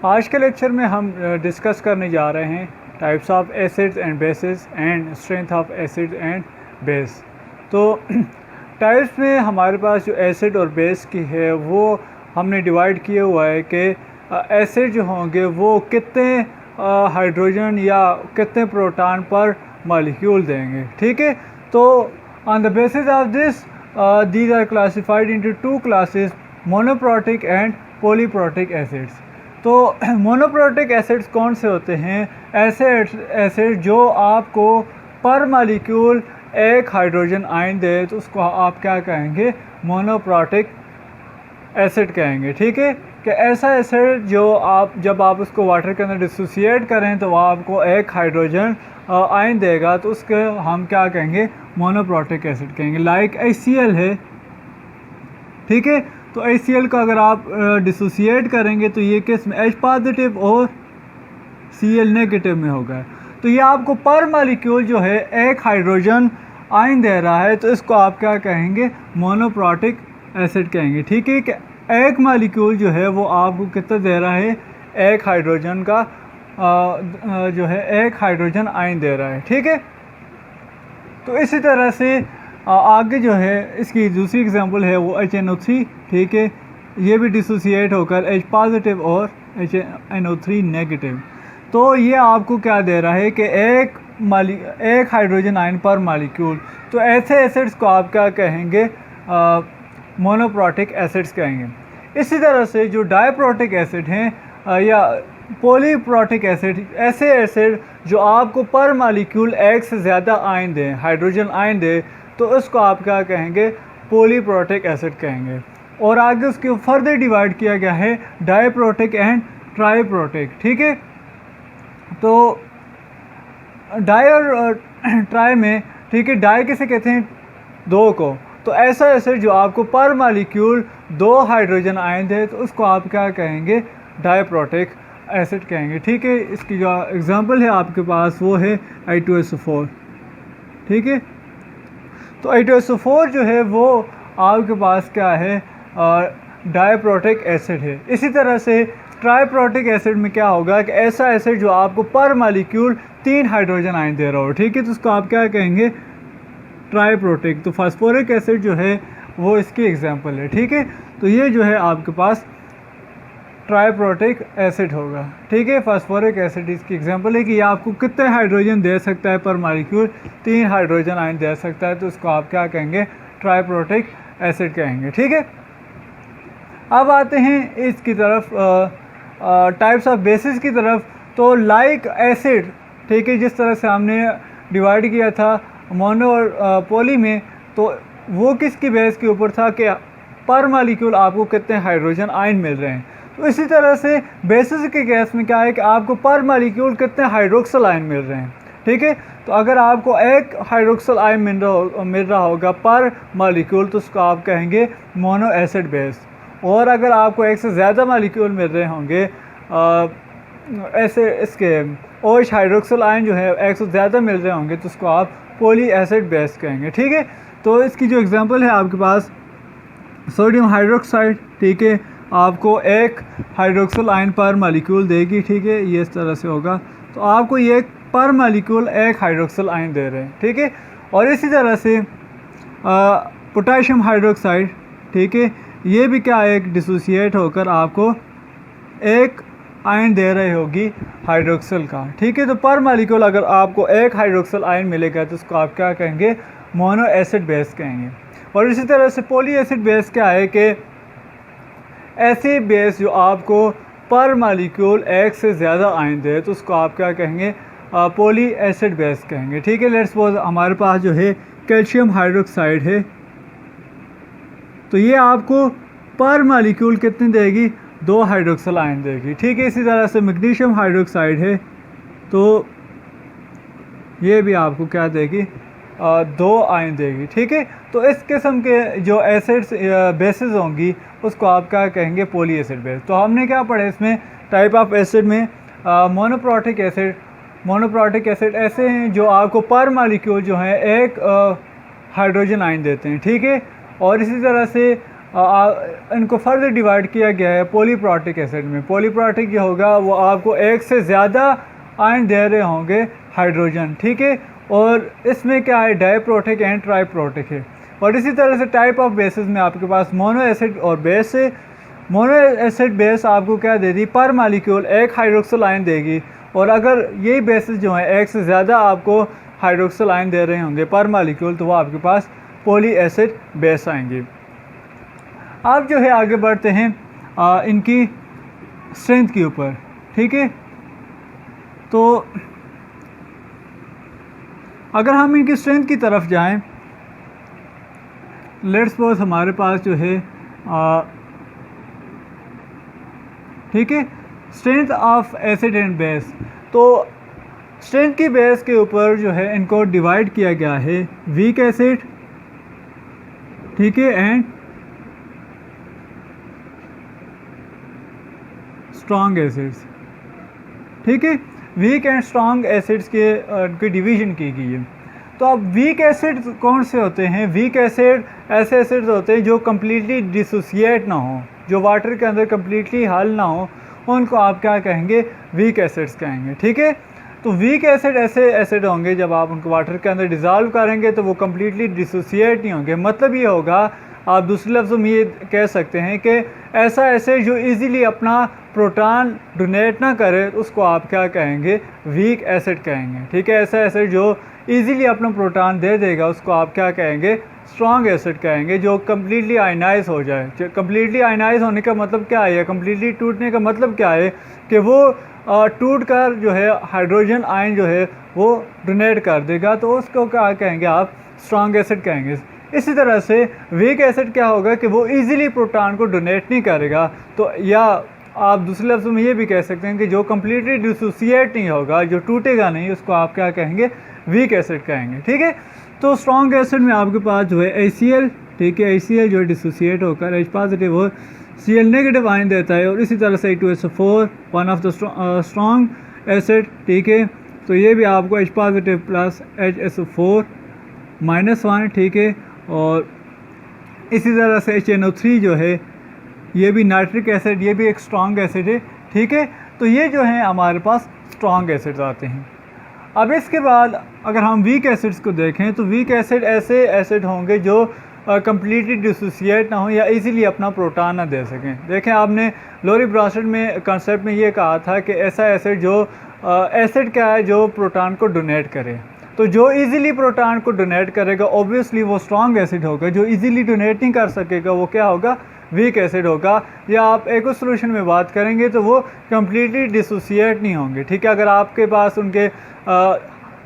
आज के लेक्चर में हम डिस्कस करने जा रहे हैं types of acids and bases and strength of acid and base. तो टाइप्स में हमारे पास जो एसिड और बेस की है वो हमने डिवाइड किया हुआ है कि एसिड जो होंगे वो कितने हाइड्रोजन या कितने प्रोटॉन पर मॉलिक्यूल देंगे, ठीक है। तो on the basis of this these are classified into two classes, monoprotic and polyprotic acids. तो मोनोप्रोटिक एसिड्स कौन से होते हैं? ऐसे एसिड जो आपको पर मॉलिक्यूल एक हाइड्रोजन आयन दे तो उसको आप क्या कहेंगे? मोनोप्रोटिक एसिड कहेंगे, ठीक है। कि ऐसा एसिड जो जब आप उसको वाटर के अंदर डिसोसिएट करें तो वह आपको एक हाइड्रोजन आयन देगा, तो उसके हम क्या कहेंगे? मोनोप्रोटिक एसिड कहेंगे। लाइक HCl है, ठीक है। तो HCl को अगर आप डिसोसिएट करेंगे तो ये किस में? H पॉजिटिव और Cl नेगेटिव में होगा। तो ये आपको पर मॉलिक्यूल जो है एक हाइड्रोजन आयन दे रहा है, तो इसको आप क्या कहेंगे? मोनोप्रोटिक एसिड कहेंगे, ठीक है। कि एक मॉलिक्यूल जो है वो आपको कितना दे रहा है? एक हाइड्रोजन का जो है एक हाइड्रोजन आयन दे रहा है, ठीक है। तो इसी तरह से आगे जो है इसकी दूसरी एग्जांपल है वो HNO3, ठीक है। ये भी डिसोसिएट होकर H पॉजिटिव और HNO3 नेगेटिव। तो ये आपको क्या दे रहा है कि एक हाइड्रोजन आयन पर मॉलिक्यूल। तो ऐसे एसिड्स को आप क्या कहेंगे? मोनोप्रोटिक एसिड्स कहेंगे। इसी तरह से जो डायप्रोटिक एसिड हैं या पॉलीप्रोटिक एसिड, ऐसे एसिड जो आपको पर मॉलिक्यूल एक से ज़्यादा आयन दें, हाइड्रोजन आयन दें, तो उसको आप क्या कहेंगे? पॉलीप्रोटिक एसिड कहेंगे। और आगे उसके फर्दर डिवाइड किया गया है डायप्रोटिक एंड ट्राइप्रोटिक, ठीक है। तो डाई और ट्राई में, ठीक है, डाई किसे कहते हैं? दो को। तो ऐसा एसिड जो आपको पर मॉलिक्यूल दो हाइड्रोजन आयन दे तो उसको आप क्या कहेंगे? डायप्रोटिक एसिड कहेंगे, ठीक है। इसकी जो एग्जांपल है आपके पास वो है I2SO4, ठीक है। तो I2SO4 जो है वो आपके पास क्या है? डायप्रोटिक एसिड है। इसी तरह से ट्राइप्रोटिक एसिड में क्या होगा कि ऐसा एसिड जो आपको पर मॉलिक्यूल 3 हाइड्रोजन आयन दे रहा हो, ठीक है, तो उसको आप क्या कहेंगे? ट्राइप्रोटिक। तो फास्फोरिक एसिड जो है वो इसकी एग्जांपल है, ठीक है। तो ये जो है आपके पास ट्राइप्रोटिक एसिड होगा, ठीक है। फास्फोरिक एसिड इसकी एग्जांपल है कि ये आपको कितने हाइड्रोजन दे सकता है पर मॉलिक्यूल? 3 हाइड्रोजन आयन दे सकता है, तो उसको आप क्या कहेंगे? ट्राइप्रोटिक एसिड कहेंगे, ठीक है। अब आते हैं इसकी तरफ, टाइप्स ऑफ बेसिस की तरफ। तो लाइक एसिड, ठीक है, जिस तरह से हमने डिवाइड किया था मोनो और पॉली में, तो वो किसकी बेस के ऊपर था कि पर मॉलिक्यूल आपको कितने हाइड्रोजन आयन मिल रहे हैं। तो इसी तरह से बेसिस के केस में क्या है कि आपको पर मॉलिक्यूल कितने हाइड्रोक्सिल आयन मिल रहे हैं, ठीक है। तो अगर आपको एक हाइड्रोक्सिल आयन मिल रहा होगा पर मॉलिक्यूल तो उसको आप कहेंगे मोनो एसिड बेस। और अगर आपको एक से ज़्यादा मॉलिक्यूल मिल रहे होंगे ऐसे इसके OH हाइड्रोक्सिल आयन जो है एक से ज़्यादा मिल रहे होंगे तो उसको आप पॉली एसिड बेस कहेंगे, ठीक है। तो इसकी जो एग्जांपल है आपके पास सोडियम हाइड्रोक्साइड, ठीक है, आपको एक हाइड्रोक्सिल आयन पर मॉलिक्यूल देगी, ठीक है, ये इस तरह से होगा। तो आपको ये पर मॉलिक्यूल एक हाइड्रोक्सिल आयन दे रहे हैं, ठीक है। और इसी तरह से पोटेशियम हाइड्रोक्साइड, ठीक है, ये भी क्या एक डिसोसिएट होकर आपको एक आयन दे रही होगी हाइड्रोक्सिल का, ठीक है। तो पर मॉलिक्यूल अगर आपको एक हाइड्रोक्सिल आयन मिलेगा तो उसको आप क्या कहेंगे? मोनो एसिड बेस कहेंगे। और इसी तरह से पॉली एसिड बेस क्या है कि ऐसी बेस जो आपको पर मॉलिक्यूल एक से ज़्यादा आयन दे तो उसको आप क्या कहेंगे? पॉली एसिड बेस कहेंगे, ठीक है। लेट्स सपोज हमारे पास जो है कैल्शियम हाइड्रोक्साइड है, तो ये आपको पर मॉलिक्यूल कितनी देगी? 2 हाइड्रोक्सिल आयन देगी, ठीक है। इसी तरह से मैग्नीशियम हाइड्रोक्साइड है, तो ये भी आपको क्या देगी? 2 आयन देगी, ठीक है। तो इस किस्म के जो एसिड्स बेसिस होंगी उसको आप क्या कहेंगे? Poly acid base. तो हमने क्या पढ़ा इसमें? टाइप ऑफ एसिड में मोनोप्रोटिक एसिड ऐसे हैं जो आपको पर मॉलिक्यूल जो है एक हाइड्रोजन आयन देते हैं, ठीक है। और इसी तरह से इनको फर्दर डिवाइड किया गया है पॉलीप्रोटिक एसिड में। पॉलीप्रोटिक जो होगा वो आपको एक से ज़्यादा आयन दे रहे होंगे हाइड्रोजन, ठीक है। और इसमें क्या है, डाईप्रोटिक एंड ट्राईप्रोटिक है। और इसी तरह से टाइप ऑफ बेसिस में आपके पास मोनो एसिड और बेस है। मोनो एसिड बेस आपको क्या दे दी, पर मालिक्यूल एक हाइड्रोक्सिल आयन देगी। और अगर यही बेसिस जो है एक से ज़्यादा आपको हाइड्रोक्सिल आयन दे रहे होंगे पर मालिक्यूल, तो वो आपके पास पॉली एसिड बेस आएंगे। आप जो है आगे बढ़ते हैं इनकी स्ट्रेंथ के ऊपर, ठीक है। तो अगर हम इनकी स्ट्रेंथ की तरफ जाएं, लेट्स सपोज हमारे पास जो है ठीक है, strength of acid and base. तो स्ट्रेंथ की बेस के ऊपर जो है इनको डिवाइड किया गया है वीक एसिड, ठीक है, एंड स्ट्रॉन्ग एसिड्स, ठीक है। वीक एंड स्ट्रॉन्ग एसिड्स के डिवीजन की गई है। तो अब वीक एसिड कौन से होते हैं? वीक एसिड ऐसे एसिड्स होते हैं जो कम्प्लीटली डिसोसिएट ना हो, जो वाटर के अंदर कम्प्लीटली हल ना हो, उनको आप क्या कहेंगे, वीक एसिड्स कहेंगे, ठीक है। तो वीक एसिड ऐसे एसिड होंगे जब आप उनको वाटर के अंदर डिज़ोल्व करेंगे तो वो कम्प्लीटली डिसोसिएट नहीं होंगे। मतलब ये होगा, आप दूसरे लफ्ज़ों में ये कह सकते हैं कि ऐसा एसिड जो इजीली अपना प्रोटॉन डोनेट ना करे, उसको आप क्या कहेंगे, वीक एसिड कहेंगे, ठीक है। ऐसा एसिड जो इजीली अपना प्रोटॉन दे देगा, उसको आप क्या कहेंगे, स्ट्रॉन्ग एसिड कहेंगे। जो कम्प्लीटली आयनाइज हो जाए। कम्प्लीटली आयनाइज होने का मतलब क्या है, कम्प्लीटली टूटने का मतलब क्या है कि वो टूट कर जो है हाइड्रोजन आयन जो है वो डोनेट कर देगा, तो उसको क्या कहेंगे आप, स्ट्रॉन्ग एसिड कहेंगे। इसी तरह से वीक एसिड क्या होगा कि वो इजीली प्रोटॉन को डोनेट नहीं करेगा। तो या आप दूसरे लफ्ज़ों में ये भी कह सकते हैं कि जो कम्प्लीटली डिसोसिएट नहीं होगा, जो टूटेगा नहीं, उसको आप क्या कहेंगे, वीक एसिड कहेंगे, ठीक है। तो स्ट्रॉन्ग एसिड में आपके पास जो है HCl, ठीक है, HCl जो डिसोसिएट होकर H पॉजिटिव और Cl नेगेटिव आयन देता है। और इसी तरह से H2SO4 one of the strong acid, ठीक है। तो ये भी आपको H पॉजिटिव प्लस HSO4 -1, ठीक है। और इसी तरह से HNO3 जो है ये भी नाइट्रिक एसिड, ये भी एक स्ट्रॉन्ग एसिड है, ठीक है। तो ये जो है हमारे पास स्ट्रॉन्ग एसिड्स आते हैं। अब इसके बाद अगर हम वीक एसिड्स को देखें तो वीक एसिड ऐसे एसिड होंगे जो कम्प्लीटली डिसोसिएट ना हो या इजीली अपना प्रोटॉन ना दे सकें। देखें, आपने लोरी ब्रासड में कॉन्सेप्ट में ये कहा था कि ऐसा एसिड जो एसिड क्या है, जो प्रोटॉन को डोनेट करे। तो जो इजीली प्रोटॉन को डोनेट करेगा ऑब्वियसली वो स्ट्रॉन्ग एसिड होगा। जो इजीली डोनेट नहीं कर सकेगा वो क्या होगा, वीक एसिड होगा। या आप एक और सोल्यूशन में बात करेंगे तो वो कम्प्लीटली डिसोसिएट नहीं होंगे, ठीक है। अगर आपके पास उनके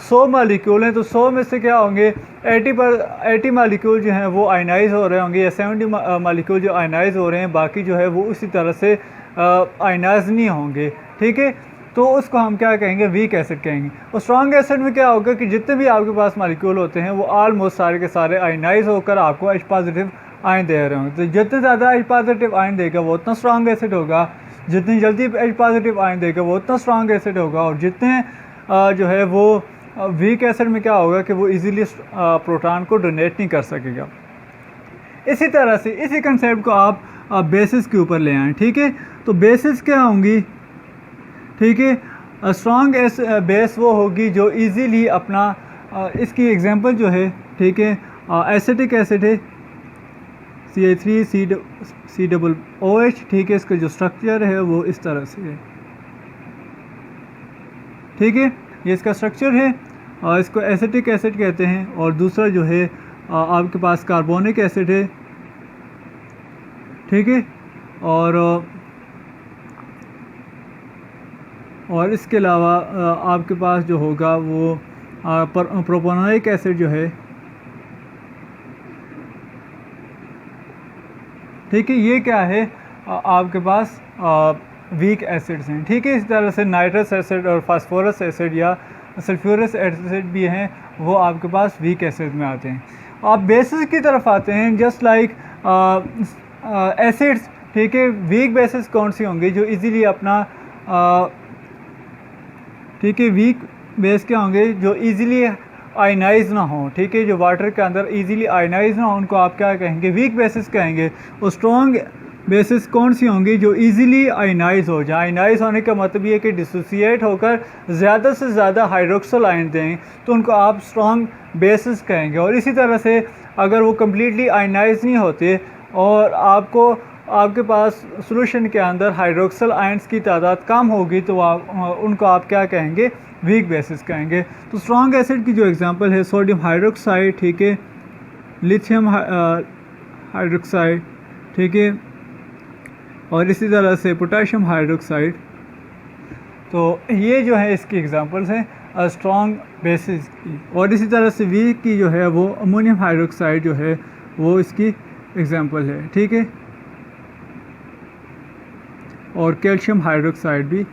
100 मालिक्यूल हैं तो 100 में से क्या होंगे, 80 मालिक्यूल जो हैं वो आयनाइज हो रहे होंगे, या 70 मालिक्यूल जो आयनाइज हो रहे हैं, बाकी जो है वो उसी तरह से आयनाइज नहीं होंगे, ठीक है। तो उसको हम क्या कहेंगे, वीक एसिड कहेंगे। और स्ट्रॉन्ग एसिड में क्या होगा कि जितने भी आपके पास मालिक्यूल होते हैं वो ऑलमोस्ट सारे के सारे आयनाइज होकर आपको H पॉजिटिव आयन दे रहे होंगे। तो जितने ज़्यादा H पॉजिटिव आयन देगा वो उतना स्ट्रॉन्ग एसिड होगा, जितनी जल्दी H पॉजिटिव आयन देगा वो उतना स्ट्रॉन्ग एसिड होगा। और जितने जो है वो वीक एसिड में क्या होगा कि वो इजीली प्रोटॉन को डोनेट नहीं कर सकेगा। इसी तरह से इसी कंसेप्ट को आप बेसिस के ऊपर ले आएँ, ठीक है। तो बेसिस क्या होंगी, ठीक है। स्ट्रॉन्ग बेस वो होगी जो इजीली अपना इसकी एग्जांपल जो है, ठीक है, एसिटिक एसिड है CH3COOH, ठीक है। इसका जो स्ट्रक्चर है वो इस तरह से है, ठीक है, ये इसका स्ट्रक्चर है। और इसको एसिटिक एसिड कहते हैं। और दूसरा जो है आपके पास कार्बोनिक एसिड है, ठीक है। और इसके अलावा आपके पास जो होगा वो प्रोपोनोइक एसिड जो है, ठीक है। ये क्या है, आपके पास वीक एसिड्स हैं, ठीक है। इस तरह से नाइट्रस एसिड और फास्फोरस एसिड या सल्फ्यूरस एसिड भी हैं, वो आपके पास वीक एसिड में आते हैं। आप बेसिस की तरफ आते हैं, जस्ट लाइक एसिड्स, ठीक है। वीक बेसिस कौन सी होंगी, जो इजीली अपना ठीक है, वीक बेस क्या होंगे, जो इजीली आयनाइज ना हो, ठीक है, जो वाटर के अंदर इजीली आयनाइज ना हो, उनको आप क्या कहेंगे, वीक बेसिस कहेंगे। और स्ट्रॉन्ग बेसिस कौन सी होंगी, जो इजीली आयनाइज हो जाए। आयनाइज होने का मतलब ये कि डिसोसिएट होकर ज़्यादा से ज़्यादा हाइड्रोक्सल आयन दें, तो उनको आप स्ट्रॉन्ग बेसिस कहेंगे। और इसी तरह से अगर वो कम्प्लीटली आयनाइज नहीं होते और आपके पास सॉल्यूशन के अंदर हाइड्रोक्सल आयंस की तादाद कम होगी, तो उनको आप क्या कहेंगे, वीक बेसिस कहेंगे। तो स्ट्रॉन्ग एसिड की जो एग्जांपल है सोडियम हाइड्रोक्साइड, ठीक है, लिथियम हाइड्रोक्साइड, ठीक है, और इसी तरह से पोटेशियम हाइड्रोक्साइड। तो ये जो है इसकी एग्जांपल्स हैं स्ट्रॉन्ग बेसिस की। और इसी तरह से वीक की जो है वो अमोनियम हाइड्रोक्साइड जो है वो इसकी एग्जांपल है, ठीक है, और कैल्शियम हाइड्रोक्साइड भी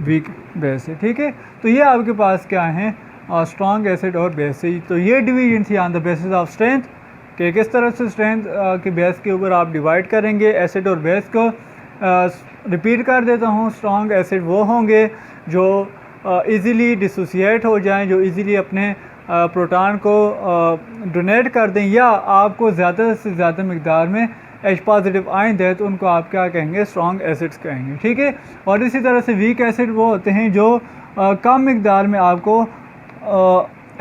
वीक बेस है, ठीक है। तो ये आपके पास क्या है, स्ट्रॉन्ग एसिड और बेसिस। तो ये डिवीजन थी on the basis of strength, कि किस तरह से स्ट्रेंथ के बेस के ऊपर आप डिवाइड करेंगे एसिड और बेस को। रिपीट कर देता हूँ, स्ट्रॉन्ग एसिड वो होंगे जो इजीली डिसोसिएट हो जाएं, जो इजीली अपने प्रोटॉन को डोनेट कर दें, या आपको ज़्यादा से ज़्यादा मकदार में H पॉजिटिव आयन दें, तो उनको आप क्या कहेंगे, स्ट्रॉन्ग एसिड्स कहेंगे, ठीक है। और इसी तरह से वीक एसिड वो होते हैं जो कम मकदार में आपको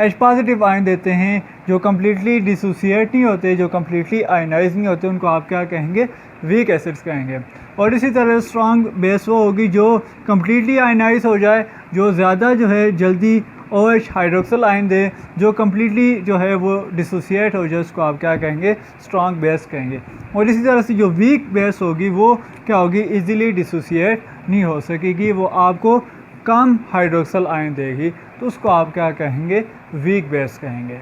H पॉजिटिव आयन देते हैं, जो कम्प्लीटली डिसोसिएट नहीं होते, जो कम्प्लीटली आयनाइज नहीं होते, उनको आप क्या कहेंगे, वीक एसिड्स कहेंगे। और इसी तरह स्ट्रॉन्ग बेस वो होगी जो कम्प्लीटली आयनाइज हो जाए, जो ज़्यादा जो है जल्दी OH हाइड्रोक्सल आयन दे, जो कम्प्लीटली जो है वो डिसोसिएट हो जाए, उसको आप क्या कहेंगे, स्ट्रॉन्ग बेस कहेंगे। और इसी तरह से जो वीक बेस होगी वो क्या होगी, इजीली डिसोसिएट नहीं हो सकेगी, वो आपको कम हाइड्रोक्सल आयन देगी, तो उसको आप क्या कहेंगे, वीक बेस कहेंगे।